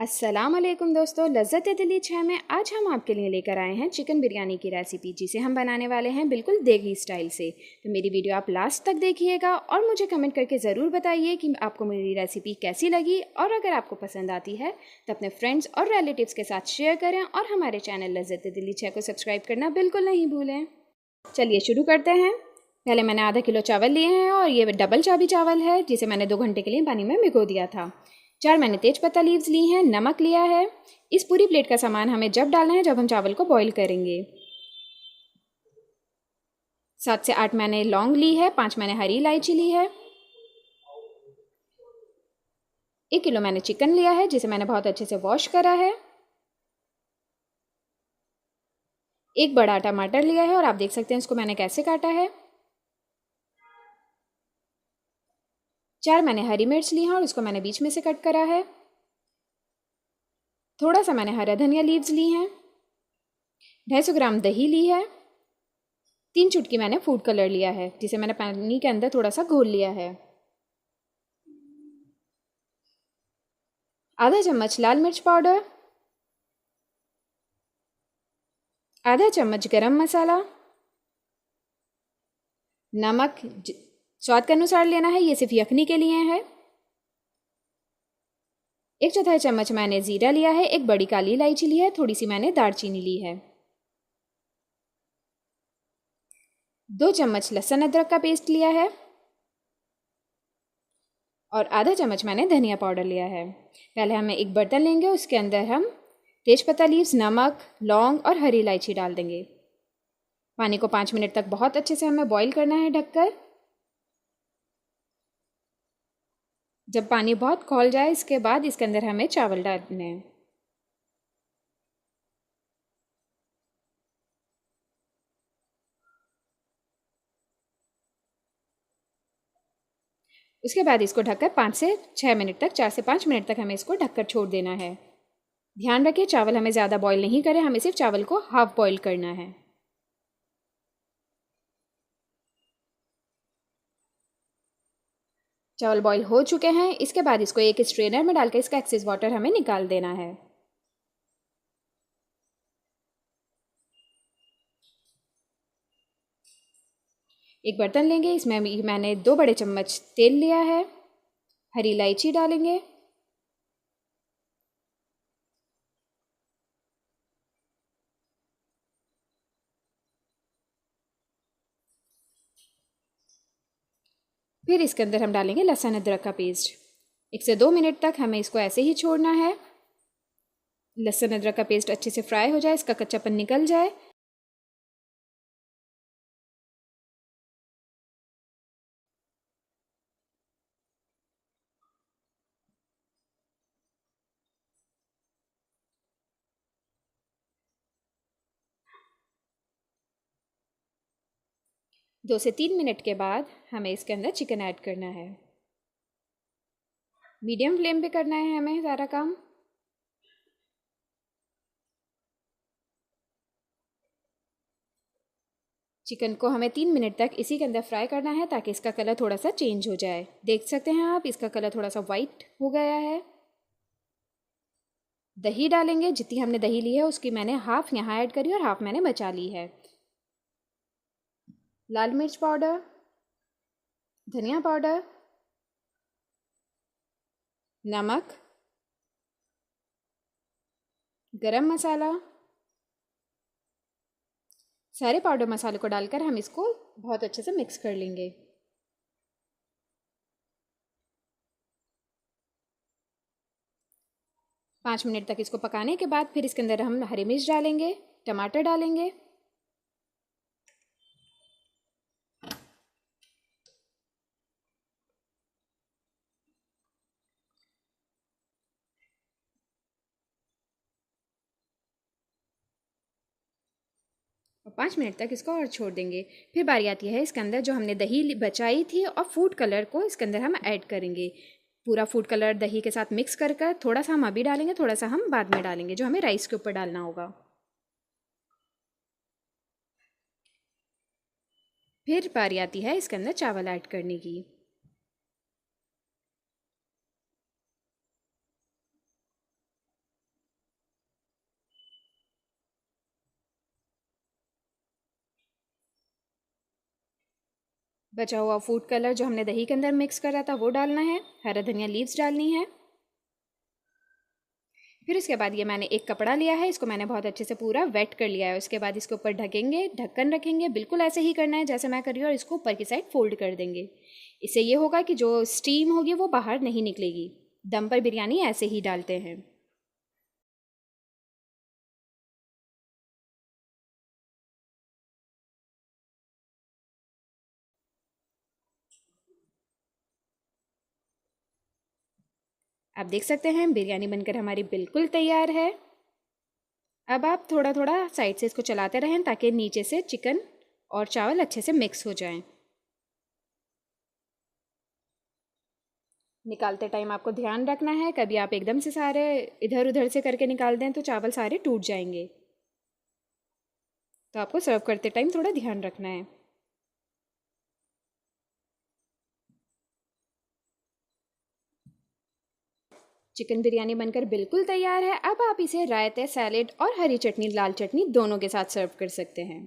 अस्सलाम वालेकुम दोस्तों, लज़्ज़त दिल्ली 6 में आज हम आपके लिए लेकर आए हैं चिकन बिरयानी की रेसिपी, जिसे हम बनाने वाले हैं बिल्कुल देगी स्टाइल से। तो मेरी वीडियो आप लास्ट तक देखिएगा और मुझे कमेंट करके ज़रूर बताइए कि आपको मेरी रेसिपी कैसी लगी, और अगर आपको पसंद आती है तो अपने फ्रेंड्स और रिलेटिव्स के साथ शेयर करें और हमारे चैनल लज़्ज़त दिल्ली 6 को सब्सक्राइब करना बिल्कुल नहीं भूलें। चलिए शुरू करते हैं। पहले मैंने आधा किलो चावल लिए हैं और ये डबल चाबी चावल है, जिसे मैंने 2 घंटे के लिए पानी में भिगो दिया था। 4 मैंने तेजपत्ता लीव्स ली हैं, नमक लिया है। इस पूरी प्लेट का सामान हमें जब डालना है जब हम चावल को बॉईल करेंगे। 7 से 8 मैंने लौंग ली है, 5 मैंने हरी इलायची ली है। 1 किलो मैंने चिकन लिया है, जिसे मैंने बहुत अच्छे से वॉश करा है। 1 बड़ा टमाटर लिया है और आप देख सकते हैं इसको मैंने कैसे काटा है। 4 मैंने हरी मिर्च ली है और उसको मैंने बीच में से कट करा है। थोड़ा सा मैंने हरा धनिया लीव्स ली हैं। 250 ग्राम दही ली है। 3 चुटकी मैंने फूड कलर लिया है, जिसे मैंने पानी के अंदर थोड़ा सा घोल लिया है। आधा चम्मच लाल मिर्च पाउडर, आधा चम्मच गरम मसाला, नमक स्वाद के अनुसार लेना है, ये सिर्फ यखनी के लिए है। 1/4 चम्मच मैंने ज़ीरा लिया है। 1 बड़ी काली इलायची ली है। थोड़ी सी मैंने दालचीनी ली है। 2 चम्मच लहसुन अदरक का पेस्ट लिया है और आधा चम्मच मैंने धनिया पाउडर लिया है। पहले हमें एक बर्तन लेंगे, उसके अंदर हम तेजपत्ता लीव्स, नमक, लौंग और हरी इलायची डाल देंगे। पानी को 5 मिनट तक बहुत अच्छे से हमें बॉईल करना है ढककर। जब पानी बहुत खौल जाए, इसके बाद इसके अंदर हमें चावल डालने हैं। उसके बाद इसको ढककर 5 से 6 मिनट तक, 4 से 5 मिनट तक हमें इसको ढककर छोड़ देना है। ध्यान रखिए चावल हमें ज़्यादा बॉईल नहीं करें, हमें सिर्फ चावल को हाफ बॉईल करना है। चावल बॉईल हो चुके हैं। इसके बाद इसको एक स्ट्रेनर में डालकर इसका एक्सेस वाटर हमें निकाल देना है। एक बर्तन लेंगे, इसमें मैंने 2 बड़े चम्मच तेल लिया है। हरी इलायची डालेंगे। फिर इसके अंदर हम डालेंगे लहसुन अदरक का पेस्ट। 1 से 2 मिनट तक हमें इसको ऐसे ही छोड़ना है। लहसुन अदरक का पेस्ट अच्छे से फ्राई हो जाए, इसका कच्चापन निकल जाए। दो से 3 मिनट के बाद हमें इसके अंदर चिकन ऐड करना है। मीडियम फ्लेम पे करना है हमें सारा काम। चिकन को हमें 3 मिनट तक इसी के अंदर फ्राई करना है, ताकि इसका कलर थोड़ा सा चेंज हो जाए। देख सकते हैं आप, इसका कलर थोड़ा सा वाइट हो गया है। दही डालेंगे। जितनी हमने दही ली है उसकी मैंने हाफ यहाँ ऐड करी और हाफ मैंने बचा ली है। लाल मिर्च पाउडर, धनिया पाउडर, नमक, गरम मसाला, सारे पाउडर मसालों को डालकर हम इसको बहुत अच्छे से मिक्स कर लेंगे। पाँच मिनट तक इसको पकाने के बाद फिर इसके अंदर हम हरी मिर्च डालेंगे, टमाटर डालेंगे। और 5 मिनट तक इसको और छोड़ देंगे। फिर बारी आती है इसके अंदर जो हमने दही बचाई थी और फूड कलर को इसके अंदर हम ऐड करेंगे। पूरा फूड कलर दही के साथ मिक्स कर कर, थोड़ा सा हम अभी डालेंगे, थोड़ा सा हम बाद में डालेंगे, जो हमें राइस के ऊपर डालना होगा। फिर बारी आती है इसके अंदर चावल ऐड करने की। बचा हुआ फूड कलर जो हमने दही के अंदर मिक्स करा था वो डालना है। हरा धनिया लीव्स डालनी है। फिर उसके बाद ये मैंने एक कपड़ा लिया है, इसको मैंने बहुत अच्छे से पूरा वेट कर लिया है। उसके बाद इसके ऊपर ढकेंगे, ढक्कन रखेंगे, बिल्कुल ऐसे ही करना है जैसे मैं कर रही हूँ, और इसको ऊपर की साइड फोल्ड कर देंगे। इससे ये होगा कि जो स्टीम होगी वो बाहर नहीं निकलेगी। दम पर बिरयानी ऐसे ही डालते हैं। आप देख सकते हैं बिरयानी बनकर हमारी बिल्कुल तैयार है। अब आप थोड़ा थोड़ा साइड से इसको चलाते रहें ताकि नीचे से चिकन और चावल अच्छे से मिक्स हो जाएं। निकालते टाइम आपको ध्यान रखना है, कभी आप एकदम से सारे इधर उधर से करके निकाल दें तो चावल सारे टूट जाएंगे। तो आपको सर्व करते टाइम थोड़ा ध्यान रखना है। चिकन बिरयानी बनकर बिल्कुल तैयार है। अब आप इसे रायते, सैलेड और हरी चटनी, लाल चटनी दोनों के साथ सर्व कर सकते हैं।